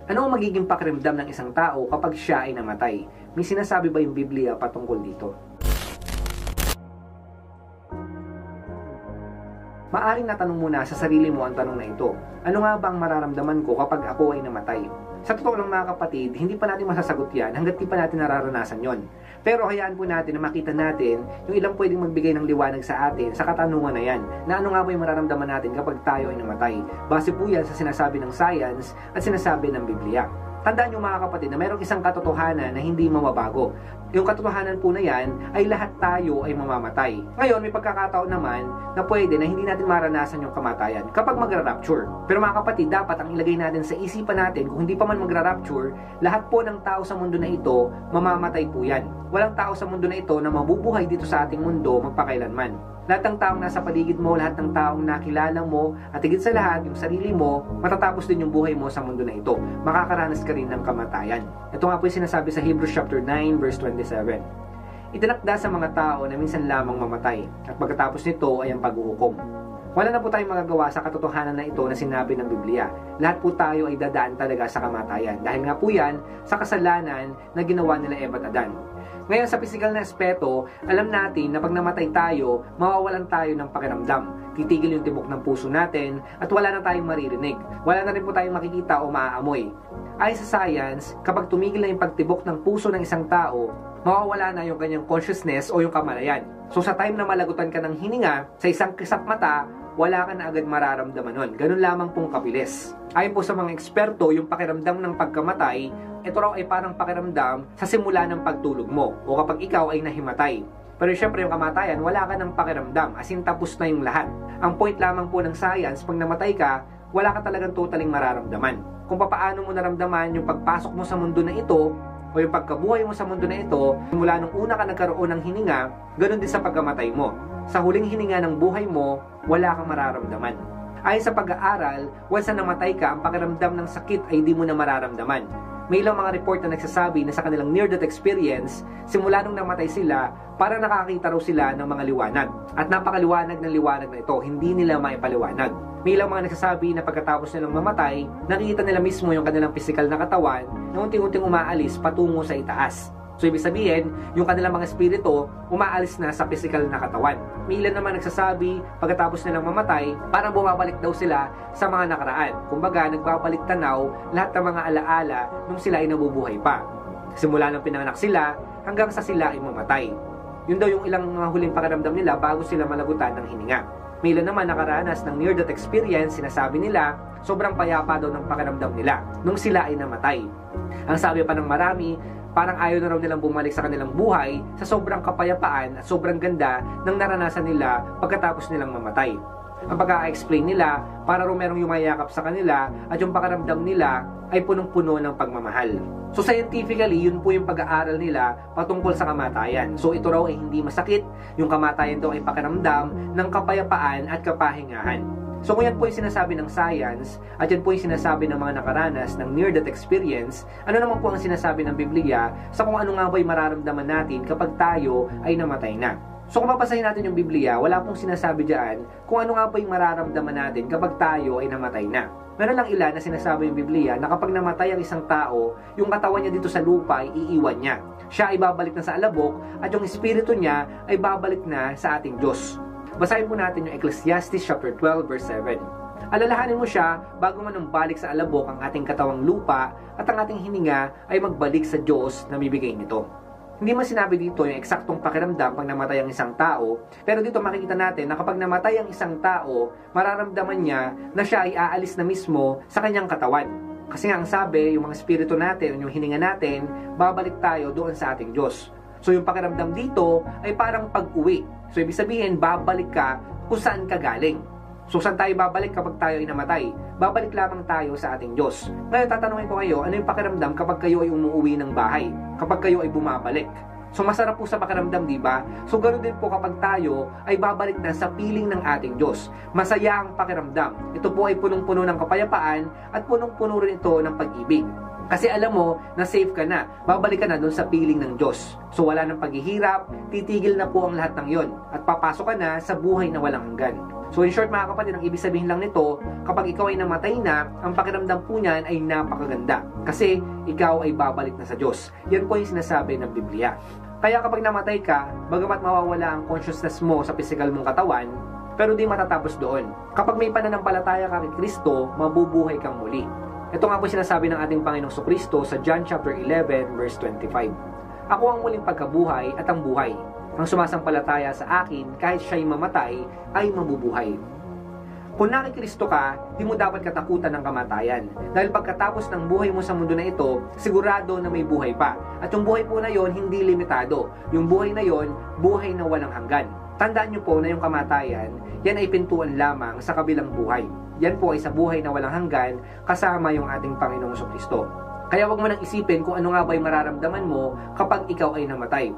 Ano ang magiging pakiramdam ng isang tao kapag siya ay namatay? May sinasabi ba yung Biblia patungkol dito? Maaring natanong mo na sa sarili mo ang tanong na ito. Ano nga ba ang mararamdaman ko kapag ako ay namatay? Sa totoo lang mga kapatid, hindi pa natin masasagot yan hanggat di pa natin nararanasan yon. Pero hayaan po natin na makita natin yung ilang pwedeng magbigay ng liwanag sa atin sa katanungan na yan, na ano nga ba yung mararamdaman natin kapag tayo ay namatay. Base po yan sa sinasabi ng science at sinasabi ng Biblia. Tandaan nyo mga kapatid na mayroong isang katotohanan na hindi mababago. Yung katotohanan po na yan ay lahat tayo ay mamamatay. Ngayon may pagkakataon naman na pwede na hindi natin maranasan yung kamatayan kapag magra-rapture. Pero mga kapatid, dapat ang ilagay natin sa isipan natin kung hindi pa man magra-rapture, lahat po ng tao sa mundo na ito mamamatay po yan. Walang tao sa mundo na ito na mabubuhay dito sa ating mundo magpakailanman. Lahat ng taong nasa paligid mo, lahat ng taong nakilala mo, at higit sa lahat, yung sarili mo, matatapos din yung buhay mo sa mundo na ito. Makakaranas ka rin ng kamatayan. Ito nga po yung sinasabi sa Hebrews chapter 9, verse 27. Itinakda sa mga tao na minsan lamang mamatay, at pagkatapos nito ay ang paghuhukom. Wala na po tayong magagawa sa katotohanan na ito na sinabi ng Biblia. Lahat po tayo ay dadaan talaga sa kamatayan. Dahil nga po yan sa kasalanan na ginawa nila Eva at Adan. Ngayon sa physical na aspeto, alam natin na pag namatay tayo, mawawalan tayo ng pakiramdam. Titigil yung tibok ng puso natin at wala na tayong maririnig. Wala na rin po tayong makikita o maaamoy. Ayon sa science, kapag tumigil na yung pagtibok ng puso ng isang tao, mawawala na yung kanyang consciousness o yung kamalayan. So sa time na malagutan ka ng hininga, sa isang kisap mata, wala ka na agad mararamdaman nun. Ganun lamang pong kabilis. Ayon po sa mga eksperto, yung pakiramdam ng pagkamatay, ito raw ay parang pakiramdam sa simula ng pagtulog mo o kapag ikaw ay nahimatay. Pero syempre yung kamatayan, wala ka ng pakiramdam, as in tapos na yung lahat. Ang point lamang po ng science, pag namatay ka, wala ka talagang totaling mararamdaman. Kung paano mo naramdaman yung pagpasok mo sa mundo na ito, o yung pagkabuhay mo sa mundo na ito, mula nung una ka nagkaroon ng hininga, ganun din sa pagkamatay mo. Sa huling hininga ng buhay mo, wala kang mararamdaman. Ayon sa pag-aaral, once na namatay ka, ang pakiramdam ng sakit ay di mo na mararamdaman. May ilang mga report na nagsasabi na sa kanilang near-death experience, simula nung namatay sila, parang nakakita raw sila ng mga liwanag. At napakaliwanag ng liwanag na ito, hindi nila maipaliwanag. May ilang mga nagsasabi na pagkatapos nilang mamatay, nakikita nila mismo yung kanilang physical na katawan na unti-unting umaalis patungo sa itaas. So ibig sabihin, yung kanilang mga espiritu umaalis na sa physical na katawan. May ilan naman nagsasabi, pagkatapos nilang mamatay, parang bumabalik daw sila sa mga nakaraan. Kumbaga, nagbabalik tanaw lahat ng mga alaala nung sila ay nabubuhay pa. Simula nang pinanganak sila, hanggang sa sila ay mamatay. Yun daw yung ilang mga huling pakiramdam nila bago sila malagutan ng hininga. May ilan naman nakaranas ng near-death experience, sinasabi nila, sobrang payapa daw ng pakiramdam nila nung sila ay namatay. Ang sabi pa ng marami, parang ayaw na raw nilang bumalik sa kanilang buhay sa sobrang kapayapaan at sobrang ganda ng naranasan nila pagkatapos nilang mamatay. Ang pagka-explain nila, para raw merong yumayakap sa kanila at yung pakiramdam nila ay punong-puno ng pagmamahal. So scientifically, yun po yung pag-aaral nila patungkol sa kamatayan. So ito raw ay hindi masakit, yung kamatayan daw ay pakiramdam ng kapayapaan at kapahingahan. So kung yan po yung sinasabi ng science at yan po yung sinasabi ng mga nakaranas ng near-death experience, ano naman po ang sinasabi ng Biblia sa kung ano nga ba yung mararamdaman natin kapag tayo ay namatay na? So kung papasahin natin yung Biblia, wala pong sinasabi dyan kung ano nga ba yung mararamdaman natin kapag tayo ay namatay na. Meron lang ilan na sinasabi yung Biblia na kapag namatay ang isang tao, yung katawan niya dito sa lupa ay iiwan niya. Siya ay babalik na sa alabok at yung espiritu niya ay babalik na sa ating Diyos. Basahin po natin yung Ecclesiastes chapter 12 verse 7. Alalahanin mo siya bago man balik sa alabok ang ating katawang lupa at ang ating hininga ay magbalik sa Diyos na bibigay nito. Hindi man sinabi dito yung eksaktong pakiramdam pag namatay ang isang tao, pero dito makikita natin na kapag namatay ang isang tao, mararamdaman niya na siya ay aalis na mismo sa kanyang katawan. Kasi nga ang sabi, yung mga espiritu natin, yung hininga natin, babalik tayo doon sa ating Diyos. So yung pakiramdam dito ay parang pag-uwi. So ibig sabihin, babalik ka kung saan ka galing. So saan tayo babalik kapag tayo ay namatay? Babalik lamang tayo sa ating Diyos. Ngayon tatanungin ko kayo, ano yung pakiramdam kapag kayo ay umuwi ng bahay? Kapag kayo ay bumabalik? So masarap po sa pakiramdam, di ba? So ganoon din po kapag tayo ay babalik na sa piling ng ating Diyos. Masaya ang pakiramdam. Ito po ay punong-puno ng kapayapaan at punong-puno rin ito ng pag-ibig. Kasi alam mo na safe ka na, babalik ka na doon sa piling ng Diyos. So wala ng paghihirap, titigil na po ang lahat ng yon at papasok ka na sa buhay na walang hanggan. So in short mga kapatid, ang ibig sabihin lang nito, kapag ikaw ay namatay na, ang pakiramdam po niyan ay napakaganda. Kasi ikaw ay babalik na sa Diyos. Yan po yung sinasabi ng Biblia. Kaya kapag namatay ka, bagamat mawawala ang consciousness mo sa physical mong katawan, pero di matatapos doon. Kapag may pananampalataya ka kay Kristo, mabubuhay kang muli. Ito nga po sinasabi ng ating Panginoong Jesucristo sa John chapter 11 verse 25. Ako ang muling pagkabuhay at ang buhay. Ang sumasampalataya sa akin, kahit siya'y mamatay, ay mabubuhay. Kung nakikristo ka, di mo dapat katakutan ng kamatayan. Dahil pagkatapos ng buhay mo sa mundo na ito, sigurado na may buhay pa. At yung buhay po na yon, hindi limitado. Yung buhay na yon, buhay na walang hanggan. Tandaan nyo po na yung kamatayan, yan ay pintuan lamang sa kabilang buhay. Yan po ay sa buhay na walang hanggan, kasama yung ating Panginoong Jesucristo. Kaya wag mo nang isipin kung ano nga ba yung mararamdaman mo kapag ikaw ay namatay.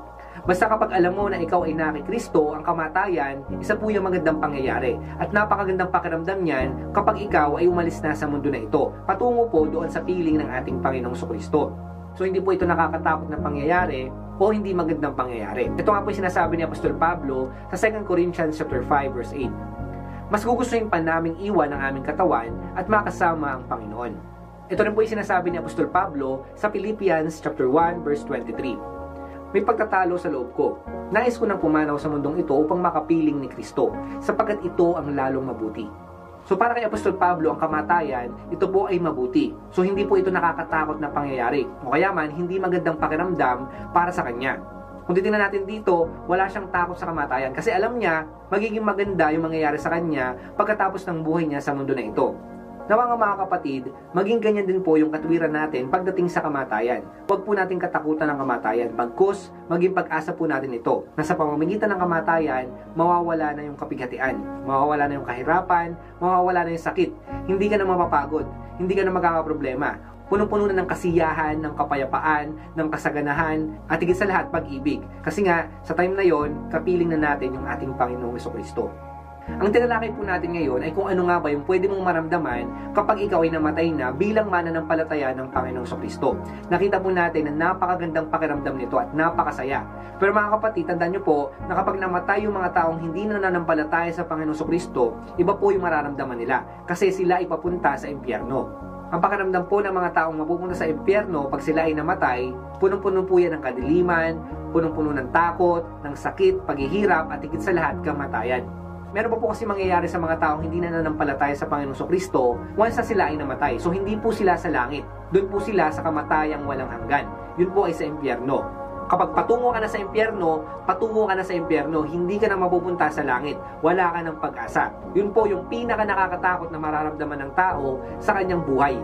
Basta kapag alam mo na ikaw ay nakikristo, ang kamatayan, isa po yung magandang pangyayari. At napakagandang pakiramdam niyan kapag ikaw ay umalis na sa mundo na ito, patungo po doon sa piling ng ating Panginoong Jesucristo. So hindi po ito nakakatakot na pangyayari o hindi magandang pangyayari. Ito nga po yung sinasabi ni Apostol Pablo sa 2 Corinthians chapter 5 verse 8. Mas gugustuhin pa naming iwan ang aming katawan at makasama ang Panginoon. Ito rin po yung sinasabi ni Apostol Pablo sa Philippians chapter 1 verse 23. May pagtatalo sa loob ko. Nais ko nang pumanaw sa mundong ito upang makapiling ni Kristo, sapagkat ito ang lalong mabuti. So para kay Apostol Pablo, ang kamatayan, ito po ay mabuti. So hindi po ito nakakatakot na pangyayari. O kaya man, hindi magandang pakiramdam para sa kanya. Kung titingnan natin dito, wala siyang takot sa kamatayan kasi alam niya, magiging maganda yung mangyayari sa kanya pagkatapos ng buhay niya sa mundo na ito. Nawa nga mga kapatid, maging ganyan din po yung katwiran natin pagdating sa kamatayan. Huwag po natin katakutan ng kamatayan, bagkus maging pag-asa po natin ito, na sa pamamagitan ng kamatayan, mawawala na yung kapighatian, mawawala na yung kahirapan, mawawala na yung sakit, hindi ka na mapapagod, hindi ka na magkakaproblema. Punong-puno na ng kasiyahan, ng kapayapaan, ng kasaganahan, at higit sa lahat, pag-ibig. Kasi nga, sa time na yon, kapiling na natin yung ating Panginoong Jesucristo. Ang tinalakay po natin ngayon ay kung ano nga ba yung pwede mong maramdaman kapag ikaw ay namatay na bilang mananampalataya ng Panginoong Jesucristo. Nakita po natin na napakagandang pakiramdam nito at napakasaya. Pero mga kapatid, tandaan nyo po na kapag namatay yung mga taong hindi nananampalataya sa Panginoong Jesucristo, iba po yung mararamdaman nila kasi sila ipapunta sa impyerno. Ang pakiramdam po ng mga taong mapupunta sa impyerno pag sila ay namatay, punong-puno po yan ng kadiliman, punong-puno ng takot, ng sakit, paghihirap at higit sa lahat kamatayan. Meron pa po kasi mangyayari sa mga taong hindi nananampalataya sa Panginoong Jesucristo once na sila ay namatay. So hindi po sila sa langit. Doon po sila sa kamatayang walang hanggan. Yun po ay sa impyerno. Kapag patungo ka na sa impyerno, hindi ka na mapupunta sa langit. Wala ka ng pag-asa. Yun po yung pinaka nakakatakot na mararamdaman ng tao sa kanyang buhay.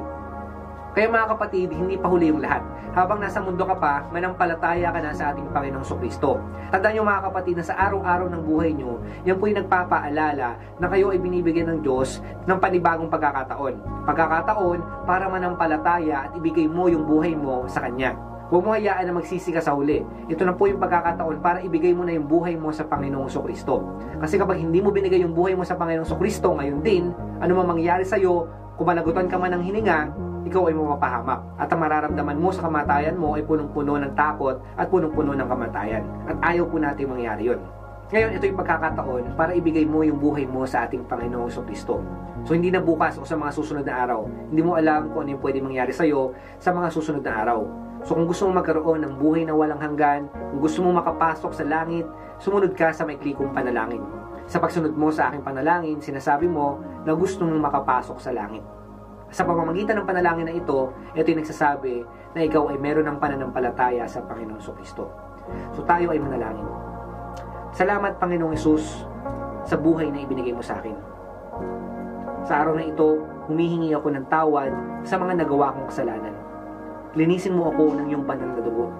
Kaya mga kapatid, hindi pa huli yung lahat. Habang nasa mundo ka pa, manampalataya ka na sa ating Panginoong Jesucristo. Tandaan nyo mga kapatid na sa araw-araw ng buhay nyo, yan po yung nagpapaalala na kayo ay binibigyan ng Diyos ng panibagong pagkakataon. Pagkakataon para manampalataya at ibigay mo yung buhay mo sa Kanya. Huwag mo hayaan na magsisi ka sa huli. Ito na po yung pagkakataon para ibigay mo na yung buhay mo sa Panginoong Jesucristo. Kasi kapag hindi mo binigay yung buhay mo sa Panginoong Jesucristo, ngayon din, ano man mangyari sa'yo, kung malagutan ka man ng hininga, ikaw ay mapapahamak. At ang mararamdaman mo sa kamatayan mo ay punong-puno ng takot at punong-puno ng kamatayan. At ayaw po natin mangyari yun. Ngayon, ito yung pagkakataon para ibigay mo yung buhay mo sa ating Panginoong Jesucristo. So, hindi na bukas o sa mga susunod na araw. Hindi mo alam kung ano yung pwede mangyari sa'yo sa mga susunod na araw. So, kung gusto mo magkaroon ng buhay na walang hanggan, kung gusto mo makapasok sa langit, sumunod ka sa maikli kong panalangin. Sa pagsunod mo sa aking panalangin, sinasabi mo na gusto mong makapasok sa langit. Sa pamamagitan ng panalangin na ito yung nagsasabi na ikaw ay meron ng pananampalataya sa Panginoong Jesucristo. So tayo ay manalangin. Salamat Panginoong Hesus sa buhay na ibinigay mo sa akin. Sa araw na ito, humihingi ako ng tawad sa mga nagawa kong kasalanan. Linisin mo ako ng iyong banal na dugo.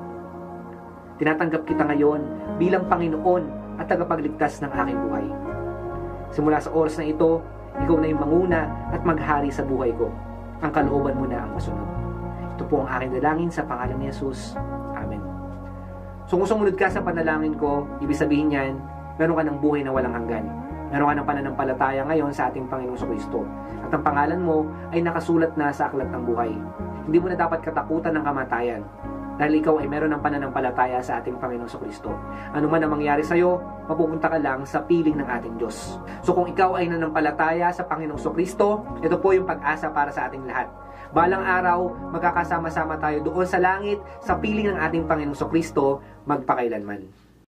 Tinatanggap kita ngayon bilang Panginoon at tagapagligtas ng aking buhay. Simula sa oras na ito, ikaw na yung manguna at maghari sa buhay ko. Ang kalooban mo na ang masunod. Ito po ang aking dalangin sa pangalan ni Jesus. Amen. So kung sumunod ka sa panalangin ko, ibig sabihin yan, meron ka ng buhay na walang hanggan. Meron ka ng pananampalataya ngayon sa ating Panginoong Kristo. At ang pangalan mo ay nakasulat na sa aklat ng buhay. Hindi mo na dapat katakutan ng kamatayan. Dahil ikaw ay meron ng pananampalataya sa ating Panginoong Kristo. Ano man ang mangyari sa iyo, mapupunta ka lang sa piling ng ating Diyos. So kung ikaw ay nanampalataya sa Panginoong Kristo, ito po yung pag-asa para sa ating lahat. Balang araw, magkakasama-sama tayo doon sa langit, sa piling ng ating Panginoong Kristo, magpakailanman.